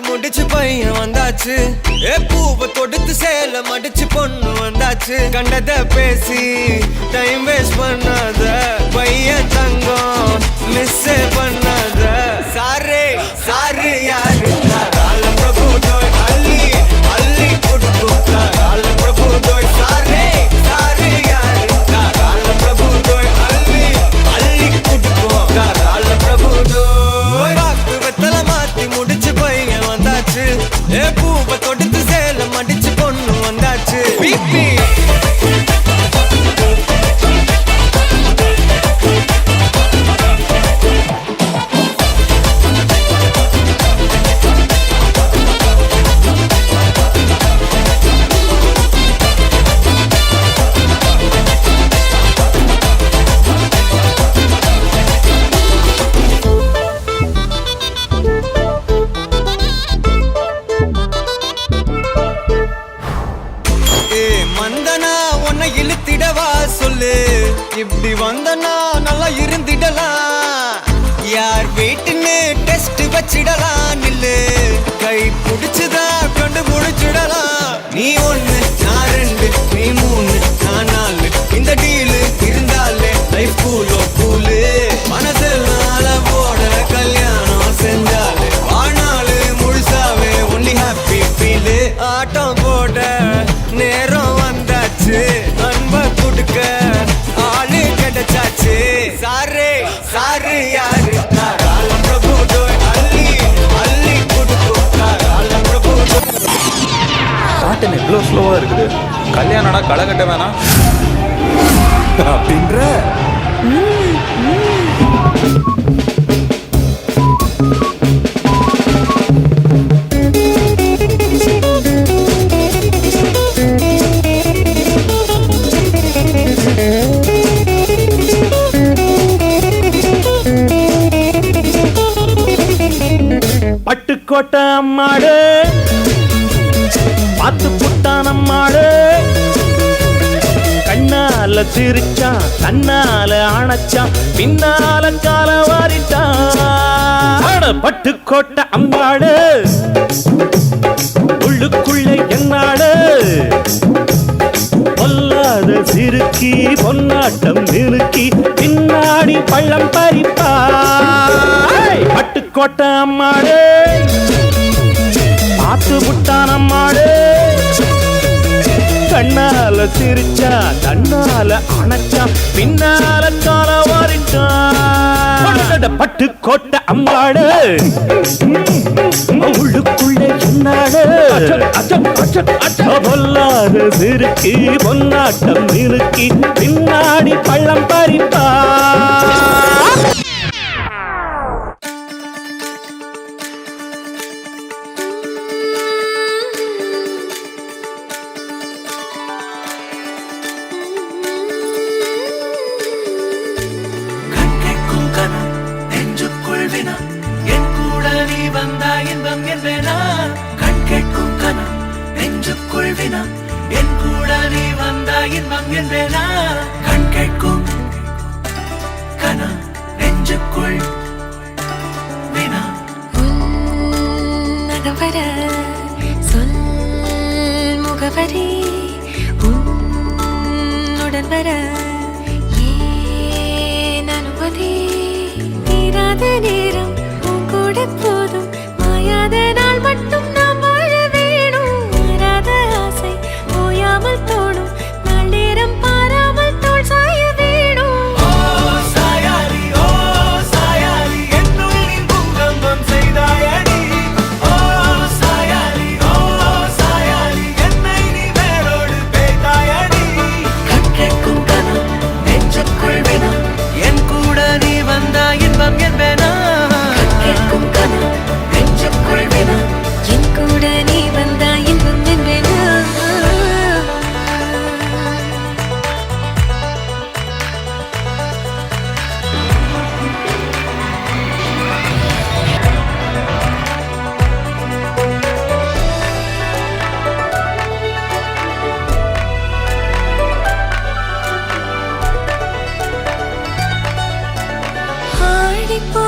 முடிச்சு பையன் வந்தாச்சு பூவை தொடுத்து சேல மடிச்சு பொண்ணு வந்தாச்சு கண்டத பேசி டைம் வேஸ்ட் பண்ணாத பையன் தங்கம் மிஸ் பண்ணாத சாரே சாரு யாரு கால பிரபு தோய் அள்ளி அள்ளி கொடுத்தா கால பிரபு தோய் சாரே சாரு யாரு கால பிரபு தோய் அள்ளி அள்ளி கொடுத்தா கால பிரபு தோய் வாக்கு வெத்தல மாத்தி முடிச்சு பையன் வந்தாச்சு பூவை தொடுத்து சேல மடிச்சு பொண்ணு வந்தாச்சு பிபி வந்தனா உன்னை இழுத்திடவா சொல்லு இப்படி வந்தனா நல்லா இருந்திடலாம் யார் வீட்டுன்னு டெஸ்ட் வச்சிடலாம் நில்லு கை பிடிச்சுதா கண்டு முடிச்சிடலாம் நீ ஒண்ணு நான் ரெண்டு நீ மூணு நான் நாலு இந்த டீலு இருந்தாலே லைஃப் கூலோ கூலு மனசெல்லாம் போட கல்யாணம் செஞ்சாலே ஆனாலு முழுசாவே ஒன்லி ஹாப்பி ஃபீலு ஆட்டம் போட நேரம் வந்தாச்சு அன்ப கொடுக்க ஆளு கிடைச்சாச்சு சாரே சாரு யாரு கால பிரபு தோய் அள்ளி அள்ளி கொடுக்கும் கால பிரபு பாட்டு இவ்வளோ ஸ்லோவா இருக்குது கல்யாணம்னா களை கட்ட வேணாம் அப்படின்ற பட்டுக்கோட்டை அம்மாடு பார்த்து புட்டான் அம்மாடு கண்ணால சிரிச்சான் தன்னால அணைச்சான் பின்னால கால வாரிட்டான் பட்டுக்கோட்டை அம்மாடு உள்ளுக்குள்ளே என்னாடு பொல்லாத சிறுக்கி பொன்னாட்டம் நிறுக்கி பின்னாடி பள்ளம் பறிப்பா பட்டுக்கோட்டை அம்மாடு பார்த்து புட்டான் அம்மாடு கண்ணால சிரிச்சா தன்னால அணைச்சா பின்னால கால வாரிட்டான் பட்டு கோட்டை அம்மாடு உள்ளுக்குள்ளே என்னாடு பொல்லாத சிறுக்கி பொன்னாட்டம் நிறுக்கி பின்னாடி பள்ளம் பறிப்பா சொல் முகவரி உன்னுடன் வர ஏன் அனுமதி தீராத நேரம் உன் கூட போதும் மாயாத நாள் மட்டும் நாம் வாழ வேணும் மாறாத ஆசை ஓயாமல் தோணும் நாள் நேரம் பாராமல் தோல் சாய வேணும் ஆடிப்போ